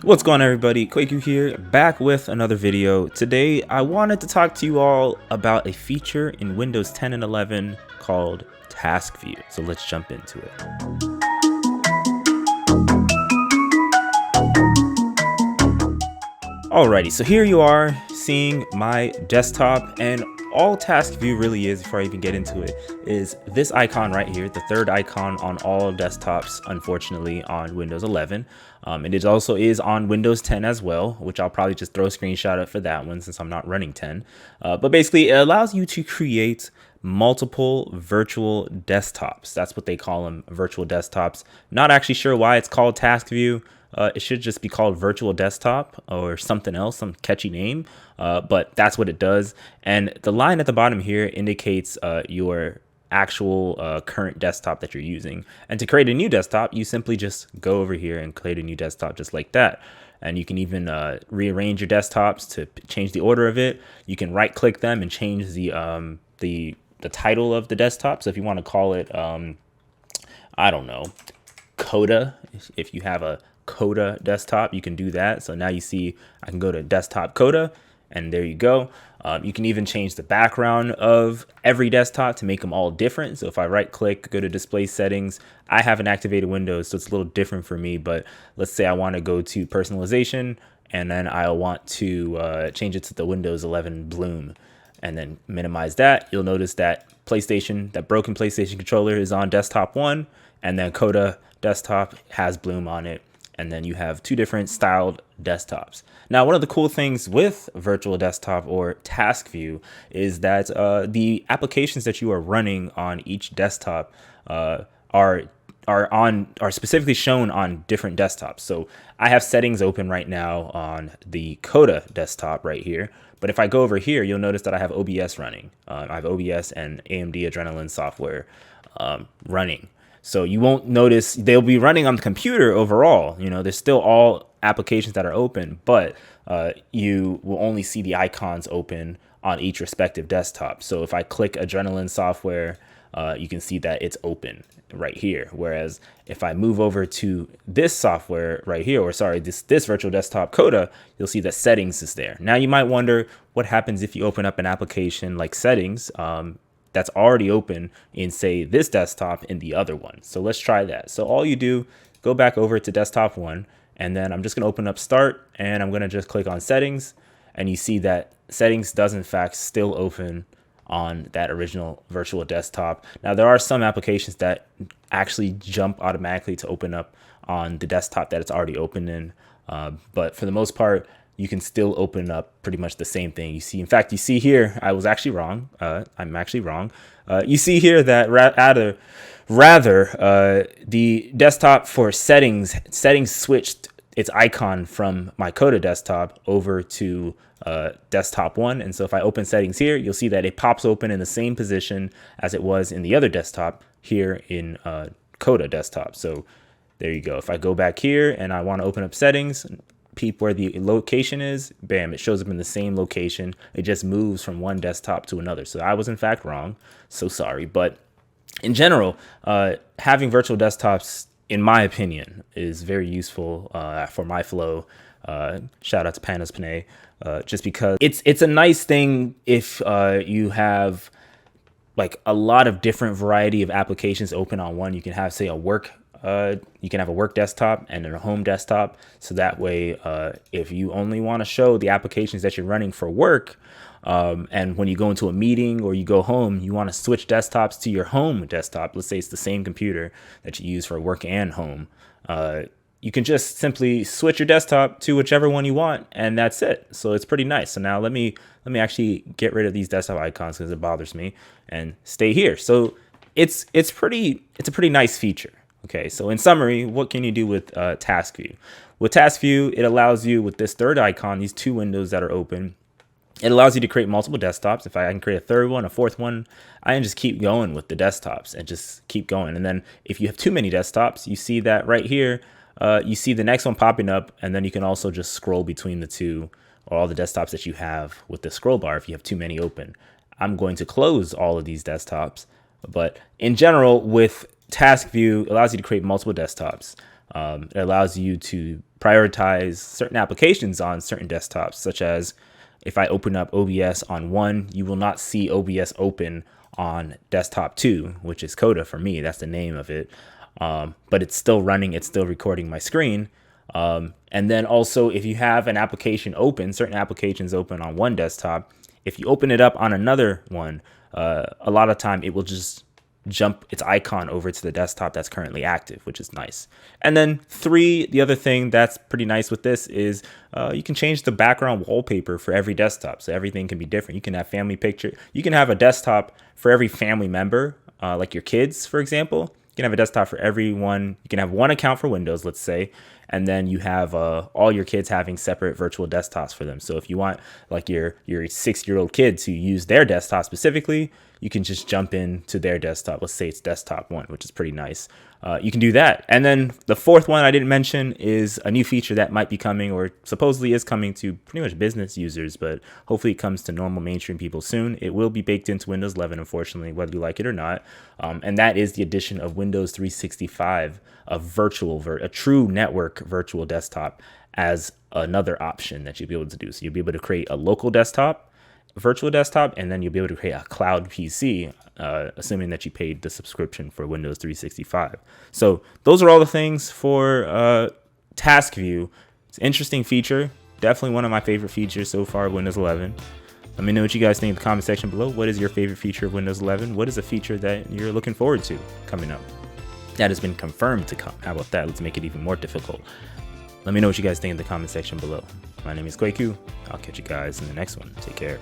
What's going on, everybody? Quaku here, back with another video. Today I wanted to talk to you all about a feature in Windows 10 and 11 called Task View. So let's jump into it. Alrighty, so here you are seeing my desktop, and all Task View really is, before I even get into it, is this icon right here, the third icon on all desktops, unfortunately, on Windows 11. And it also is on Windows 10 as well, which I'll probably just throw a screenshot up for that one since I'm not running 10. But basically, it allows you to create multiple virtual desktops. That's what they call them, virtual desktops. Not actually sure why it's called Task View. It should just be called Virtual Desktop or something else, some catchy name, but that's what it does. And the line at the bottom here indicates your actual current desktop that you're using. And to create a new desktop, you simply just go over here and create a new desktop just like that. And you can even rearrange your desktops to change the order of it. You can right click them and change the title of the desktop. So if you want to call it, I don't know, Coda, if you have a Coda desktop, you can do that. So now you see I can go to desktop Coda, and there you go. You can even change the background of every desktop to make them all different. So if I right click, go to display settings, I haven't activated Windows, so it's a little different for me. But let's say I want to go to personalization, and then I want to change it to the Windows 11 Bloom, and then minimize that. You'll notice that that broken PlayStation controller is on desktop 1, and then Coda desktop has Bloom on it. And then you have two different styled desktops. Now, one of the cool things with Virtual Desktop or Task View is that the applications that you are running on each desktop are specifically shown on different desktops. So I have settings open right now on the Coda desktop right here. But if I go over here, you'll notice that I have OBS running. I have OBS and AMD Adrenalin software running. So you won't notice they'll be running on the computer overall. You know, there's still all applications that are open, but you will only see the icons open on each respective desktop. So if I click Adrenalin software, you can see that it's open right here. Whereas if I move over to this software right here, or sorry, this Virtual Desktop Coda, you'll see that settings is there. Now you might wonder what happens if you open up an application like settings that's already open in, say, this desktop in the other one. So let's try that. So all you do, go back over to desktop 1, and then I'm just gonna open up start, and I'm gonna just click on settings, and you see that settings does in fact still open on that original virtual desktop. Now there are some applications that actually jump automatically to open up on the desktop that it's already open in, but for the most part, you can still open up pretty much the same thing. You see, in fact, you see here, I was actually wrong. I'm actually wrong. You see here that the desktop for settings switched its icon from my Coda desktop over to desktop 1. And so if I open settings here, you'll see that it pops open in the same position as it was in the other desktop here in Coda desktop. So there you go. If I go back here and I want to open up settings, peep where the location is, bam, it shows up in the same location. It just moves from one desktop to another. So I was in fact wrong, so sorry. But in general, having virtual desktops, in my opinion, is very useful for my flow. Shout out to Panos Panay, just because it's a nice thing if you have like a lot of different variety of applications open on one. You can have, say, a work desktop and a home desktop. So that way, if you only want to show the applications that you're running for work, and when you go into a meeting or you go home, you want to switch desktops to your home desktop. Let's say it's the same computer that you use for work and home. You can just simply switch your desktop to whichever one you want, and that's it. So it's pretty nice. So now let me actually get rid of these desktop icons because it bothers me, and stay here. So it's a pretty nice feature. Okay, so in summary, what can you do with Task View? With Task View, it allows you, with this third icon, these two windows that are open, it allows you to create multiple desktops. If I can create a third one, a fourth one, I can just keep going with the desktops and just keep going. And then if you have too many desktops, you see that right here, you see the next one popping up, and then you can also just scroll between the two, or all the desktops that you have with the scroll bar if you have too many open. I'm going to close all of these desktops, but in general, with Task View, allows you to create multiple desktops. It allows you to prioritize certain applications on certain desktops, such as if I open up OBS on one, you will not see OBS open on desktop 2, which is Coda for me. That's the name of it. But it's still running. It's still recording my screen. And then also, if you have an application open, certain applications open on one desktop, if you open it up on another one, a lot of time it will just jump its icon over to the desktop that's currently active, which is nice. And then 3, the other thing that's pretty nice with this is you can change the background wallpaper for every desktop. So everything can be different. You can have family picture. You can have a desktop for every family member, like your kids, for example. You can have a desktop for everyone. You can have one account for Windows, let's say, and then you have all your kids having separate virtual desktops for them. So if you want like your 6-year-old kids who use their desktop specifically, you can just jump into their desktop. Let's say it's desktop 1, which is pretty nice. You can do that. And then the 4th one I didn't mention is a new feature that might be coming, or supposedly is coming, to pretty much business users, but hopefully it comes to normal mainstream people soon. It will be baked into Windows 11, unfortunately, whether you like it or not. And that is the addition of Windows 365, a true network virtual desktop, as another option that you'll be able to do. So you'll be able to create a local desktop, virtual desktop, and then you'll be able to create a cloud PC, assuming that you paid the subscription for Windows 365. So those are all the things for Task View. It's an interesting feature. Definitely one of my favorite features so far of Windows 11. Let me know what you guys think in the comment section below. What is your favorite feature of Windows 11? What is a feature that you're looking forward to coming up that has been confirmed to come? How about that? Let's make it even more difficult. Let me know what you guys think in the comment section below. My name is Kwaku. I'll catch you guys in the next one. Take care.